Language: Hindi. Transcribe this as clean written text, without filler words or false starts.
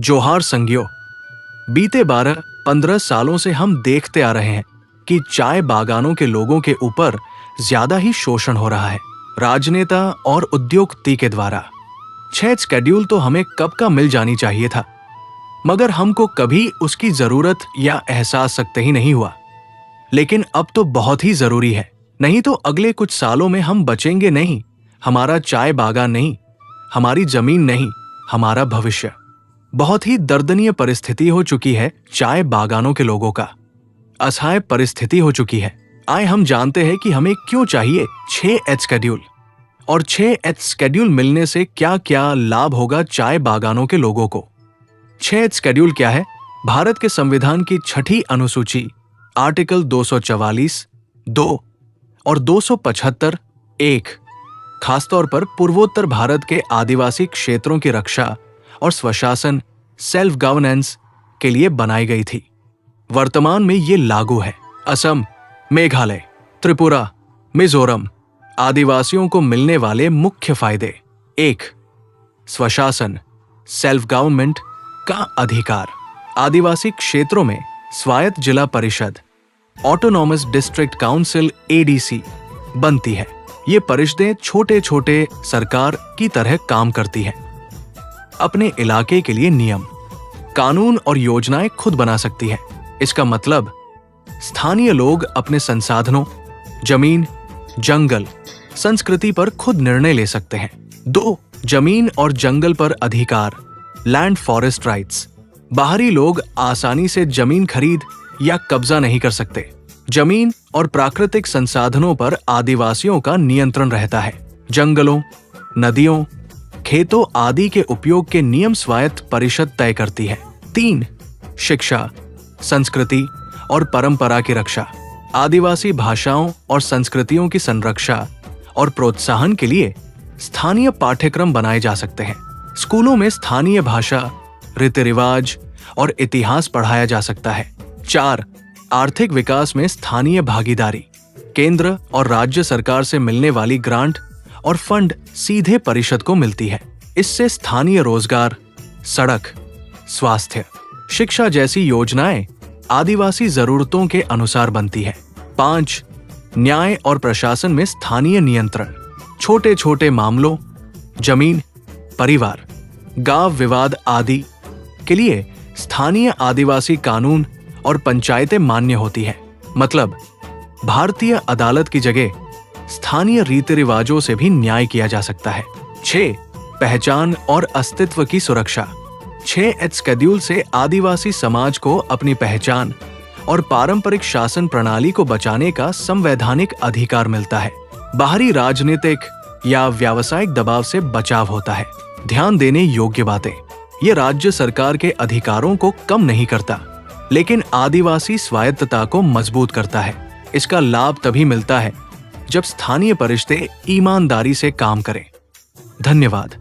जोहार संज्ञो। बीते 12-15 सालों से हम देखते आ रहे हैं कि चाय बागानों के लोगों के ऊपर ज्यादा ही शोषण हो रहा है, राजनेता और उद्योगपति के द्वारा। 6 शेड्यूल तो हमें कब का मिल जानी चाहिए था, मगर हमको कभी उसकी जरूरत या एहसास सकते ही नहीं हुआ। लेकिन अब तो बहुत ही जरूरी है, नहीं तो अगले कुछ सालों में हम बचेंगे नहीं। हमारा चाय बागान नहीं, हमारी जमीन नहीं, हमारा भविष्य। बहुत ही दर्दनीय परिस्थिति हो चुकी है चाय बागानों के लोगों का, असहाय परिस्थिति हो चुकी है। आए हम जानते हैं कि हमें क्यों चाहिए 6H शेड्यूल, और 6H शेड्यूल मिलने से क्या क्या लाभ होगा चाय बागानों के लोगों को। 6H शेड्यूल क्या है? भारत के संविधान की 6ठी अनुसूची आर्टिकल 244(2) और 275(1) खासतौर पर पूर्वोत्तर भारत के आदिवासी क्षेत्रों की रक्षा और स्वशासन सेल्फ गवर्नेंस के लिए बनाई गई थी। वर्तमान में ये लागू है। असम, मेघालय, त्रिपुरा, मिजोरम आदिवासियों को मिलने वाले मुख्य फायदे: 1. स्वशासन सेल्फ गवर्नमेंट का अधिकार। आदिवासी क्षेत्रों में स्वायत्त जिला परिषद ऑटोनॉमस डिस्ट्रिक्ट काउंसिल ADC बनती है। ये परिषदें छोटे छोटे सरकार की तरह काम करती हैं। अपने इलाके के लिए नियम, कानून और योजनाएं खुद बना सकती है। इसका मतलब स्थानीय लोग अपने संसाधनों, जमीन, जंगल, संस्कृति पर खुद निर्णय ले सकते हैं। 2. जमीन और जंगल पर अधिकार लैंड फॉरेस्ट राइट्स। बाहरी लोग आसानी से जमीन खरीद या कब्जा नहीं कर सकते। जमीन और प्राकृतिक संसाधनों पर आदिवासियों का नियंत्रण रहता है। जंगलों, नदियों, खेतों आदि के उपयोग के नियम स्वायत्त परिषद तय करती है। 3. शिक्षा, संस्कृति और परंपरा की रक्षा। आदिवासी भाषाओं और संस्कृतियों की संरक्षा और प्रोत्साहन के लिए स्थानीय पाठ्यक्रम बनाए जा सकते हैं। स्कूलों में स्थानीय भाषा, रीति रिवाज और इतिहास पढ़ाया जा सकता है। 4. आर्थिक विकास में स्थानीय भागीदारी। केंद्र और राज्य सरकार से मिलने वाली ग्रांट और फंड सीधे परिषद को मिलती है। इससे स्थानीय रोजगार, सड़क, स्वास्थ्य, शिक्षा जैसी योजनाएं आदिवासी जरूरतों के अनुसार बनती है। 5. न्याय और प्रशासन में स्थानीय नियंत्रण। छोटे छोटे मामलों, जमीन, परिवार, गांव विवाद आदि के लिए स्थानीय आदिवासी कानून और पंचायतें मान्य होती है। मतलब भारतीय अदालत की जगह स्थानीय रीति रिवाजों से भी न्याय किया जा सकता है। 6. पहचान और अस्तित्व की सुरक्षा। 6H शेड्यूल से आदिवासी समाज को अपनी पहचान और पारंपरिक शासन प्रणाली को बचाने का संवैधानिक अधिकार मिलता है। बाहरी राजनीतिक या व्यावसायिक दबाव से बचाव होता है। ध्यान देने योग्य बातें: ये राज्य सरकार के अधिकारों को कम नहीं करता, लेकिन आदिवासी स्वायत्तता को मजबूत करता है। इसका लाभ तभी मिलता है जब स्थानीय परिषदें ईमानदारी से काम करें। धन्यवाद।